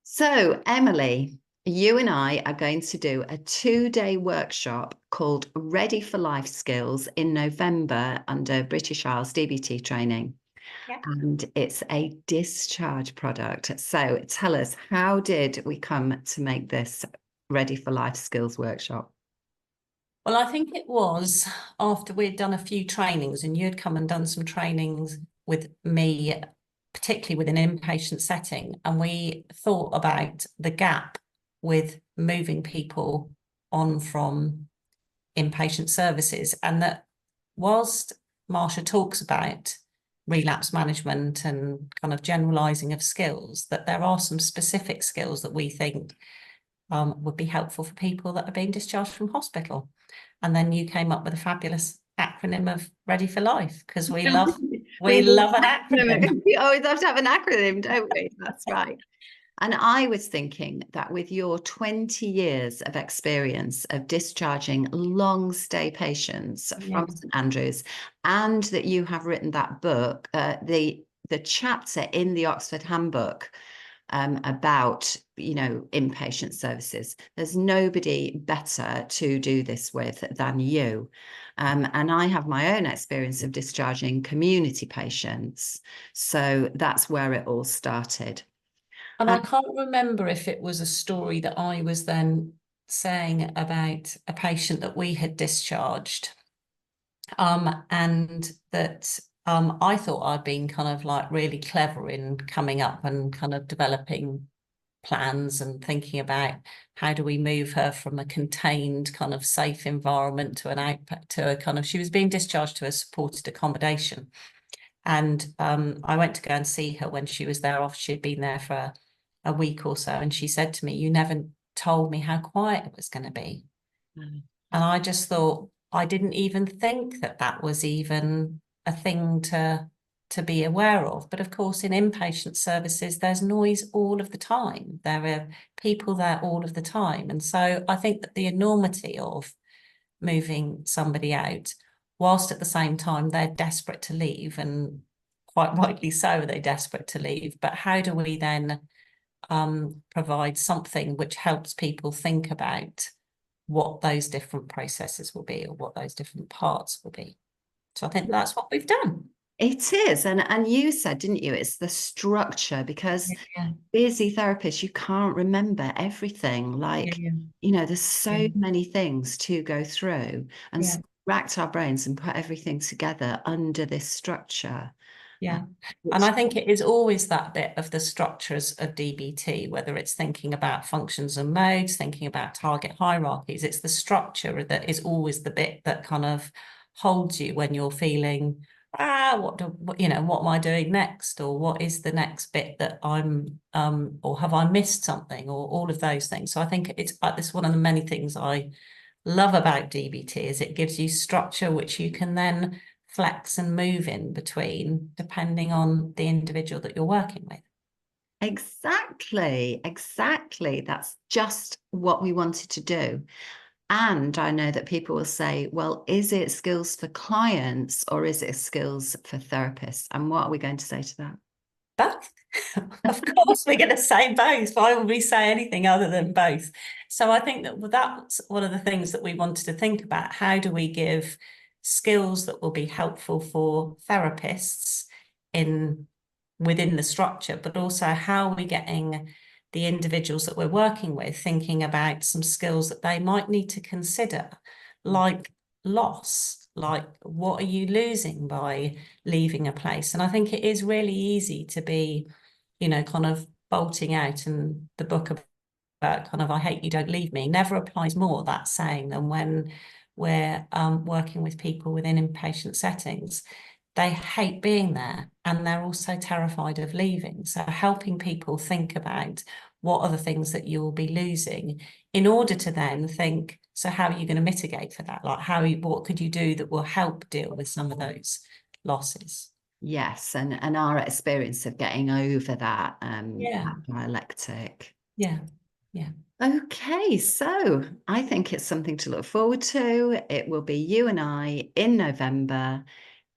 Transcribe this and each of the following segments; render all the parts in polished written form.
So, Emily, you and I are going to do a 2-day workshop called Ready for Life Skills in November under British Isles DBT Training. Yeah. And it's a discharge product. So, tell us, how did we come to make this Ready for Life Skills workshop? Well, I think it was after we'd done a few trainings and you'd come and done some trainings with me, particularly with an inpatient setting. And we thought about the gap with moving people on from inpatient services. And that whilst Marsha talks about relapse management and kind of generalising of skills, that there are some specific skills that we think would be helpful for people that are being discharged from hospital. And then you came up with a fabulous acronym of Ready for Life, because we love an acronym. We always have to have an acronym, don't we? That's right. And I was thinking that with your 20 years of experience of discharging long stay patients from St Andrews, and that you have written that book, the chapter in the Oxford Handbook about, inpatient services. There's nobody better to do this with than you. And I have my own experience of discharging community patients. So that's where it all started. And I can't remember if it was a story that I was then saying about a patient that we had discharged, and that I thought I'd been kind of like really clever in coming up and kind of developing plans and thinking about how do we move her from a contained kind of safe environment to a kind of, she was being discharged to a supported accommodation. And I went to go and see her when she was there after she'd been there for a week or so. And she said to me, "You never told me how quiet it was going to be." And I just thought, I didn't even think that that was even a thing to be aware of. But of course, in inpatient services, there's noise all of the time. There are people there all of the time. And so I think that the enormity of moving somebody out, whilst at the same time they're desperate to leave, and quite rightly so, they're desperate to leave. But how do we then provide something which helps people think about what those different processes will be, or what those different parts will be? So I think that's what we've done. It is. And you said, didn't you, it's the structure, because busy therapists, you can't remember everything. Like, there's so many things to go through, and so racked our brains and put everything together under this structure. And I think it is always that bit of the structures of DBT, whether it's thinking about functions and modes, thinking about target hierarchies, it's the structure that is always the bit that kind of holds you when you're feeling, what am I doing next? Or what is the next bit that I'm, or have I missed something, or all of those things. So I think it's this one of the many things I love about DBT is it gives you structure, which you can then flex and move in between depending on the individual that you're working with. Exactly. That's just what we wanted to do. And I know that people will say, well, is it skills for clients or is it skills for therapists? And what are we going to say to that? Both. Of course, we're going to say both. Why would we say anything other than both? So I think that that's one of the things that we wanted to think about. How do we give skills that will be helpful for therapists within the structure, but also how are we getting the individuals that we're working with thinking about some skills that they might need to consider, like loss, like what are you losing by leaving a place? And I think it is really easy to be, kind of bolting out, and the book about kind of, I hate you, don't leave me, never applies more, that saying, than when we're working with people within inpatient settings. They hate being there and they're also terrified of leaving. So helping people think about what are the things that you will be losing in order to then think, so how are you going to mitigate for that? Like what could you do that will help deal with some of those losses? Yes, and our experience of getting over that dialectic. Yeah. Okay, so I think it's something to look forward to. It will be you and I in November.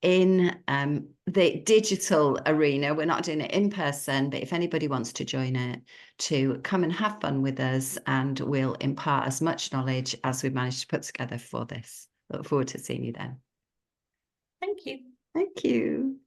in the digital arena. We're not doing it in person, but if anybody wants to join it, to come and have fun with us, and we'll impart as much knowledge as we've managed to put together for this. Look forward to seeing you then. Thank you. Thank you.